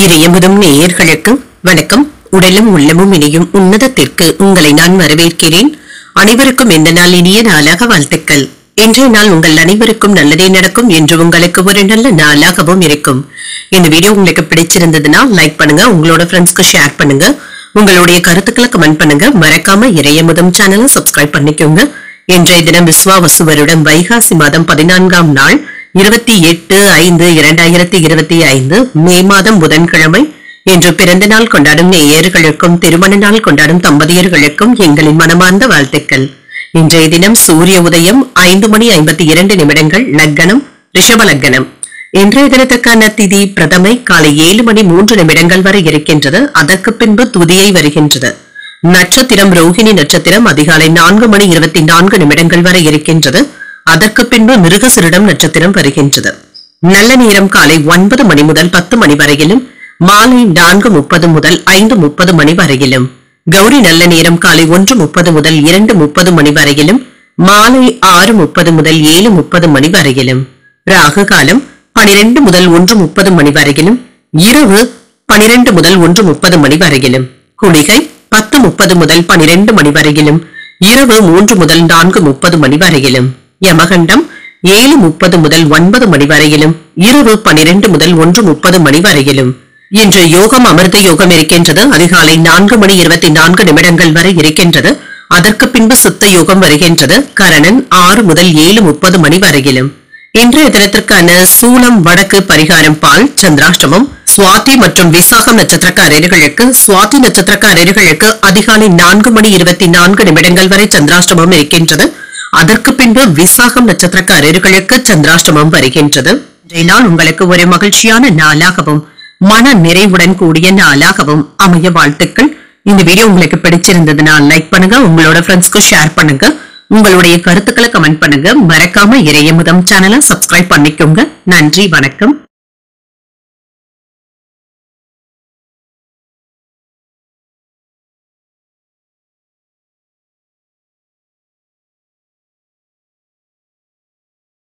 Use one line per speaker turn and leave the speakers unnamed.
இறையமுதும் நேயர்களுக்கு வணக்கம். உடலும் உள்ளமும் இணையும் உன்னதத்திற்கு உங்களை நான் வரவேற்கிறேன். அனைவருக்கும் இந்த நாள் இனிய நாளாக வாழ்த்துக்கள். இன்றைய நாள் உங்கள் அனைவருக்கும் நல்லதே நடக்கும் என்று உங்களுக்கு ஒரு நல்ல நாளாகவும் இருக்கும். இந்த வீடியோ உங்களுக்கு பிடிச்சிருந்ததுன்னா லைக் பண்ணுங்க, உங்களோட ஃப்ரெண்ட்ஸ்க்கு ஷேர் பண்ணுங்க, உங்களுடைய கருத்துக்களை கமெண்ட் பண்ணுங்க. மறக்காம இறையமுதும் சேனலை சப்ஸ்கிரைப் பண்ணிக்கோங்க. இன்றைய தினம் விஸ்வாவசு வருடம் வைகாசி மாதம் 14ஆம் நாள் 28/5/2025 மே மாதம் புதன்கிழமை. இன்று பிறந்த நாள் கொண்டாடும் நேயர்களுக்கும் திருமண நாள் கொண்டாடும் தம்பதியர்களுக்கும் எங்களின் மனமார்ந்த வாழ்த்துக்கள். இன்றைய தினம் சூரிய உதயம் 5:52 லக்னம் ரிஷப லக்னம். இன்றைய தினத்துக்கான திதி பிரதமை காலை 7:03 வரை இருக்கின்றது. அதற்கு பின்பு துதியை வருகின்றது. நட்சத்திரம் ரோஹிணி நட்சத்திரம் அதிகாலை 4:24 வரை இருக்கின்றது. அதற்கு பின்பு மிருகசிரிடம் நட்சத்திரம் வருகின்றது. நல்ல நேரம் காலை 9 மணி முதல் 10 மணி வரையிலும், மாலை 4:30 முதல் 5:30 மணி வரையிலும். கௌரி நல்ல நேரம் காலை 1:30 முதல் 2:30 மணி வரையிலும், மாலை 6:30 முதல் 7:30 மணி வரையிலும். ராகு காலம் 12 முதல் 1:30 மணி வரையிலும், இரவு 12 முதல் 1:30 மணி வரையிலும். குளிகை 10:30 முதல் 12 மணி வரையிலும், இரவு 3 முதல் 4:30 மணி வரையிலும். யமகண்டம் 7:30 முதல் 9 மணி வரையிலும், இரவு 12 முதல் 1:30 மணி வரையிலும். இன்று யோகம் அமிர்த யோகம் இருக்கின்றது. அதிகாலை 4:24 வரை இருக்கின்றது. அதற்கு பின்பு சித்த யோகம் வருகின்றது. கரணன் 6 முதல் 7:30 மணி வரையிலும். இன்றைய தினத்திற்கான சூலம் வடக்கு, பரிகாரம் பால். சந்திராஷ்டமம் சுவாதி மற்றும் விசாகம் நட்சத்திரக்காரர்களுக்கு, சுவாதி நட்சத்திரக்காரர்களுக்கு அதிகாலை 4:24 வரை சந்திராஷ்டமம் இருக்கின்றது. அதற்கு பின்பு விசாகம் நட்சத்திரக்காரர்களுக்கு சந்திராஷ்டமம் வருகின்றது. இன்றைய நாள் உங்களுக்கு ஒரு மகிழ்ச்சியான நாளாகவும் மன நிறைவுடன் கூடிய நாளாகவும் அமைய வாழ்த்துக்கள். இந்த வீடியோ உங்களுக்கு பிடிச்சிருந்ததுன்னா லைக் பண்ணுங்க, உங்களோட ஃப்ரெண்ட்ஸ்க்கு ஷேர் பண்ணுங்க, உங்களுடைய கருத்துக்களை கமெண்ட் பண்ணுங்க. மறக்காம இறையமுதம் சேனலை சப்ஸ்கிரைப் பண்ணிக்கோங்க. நன்றி, வணக்கம்.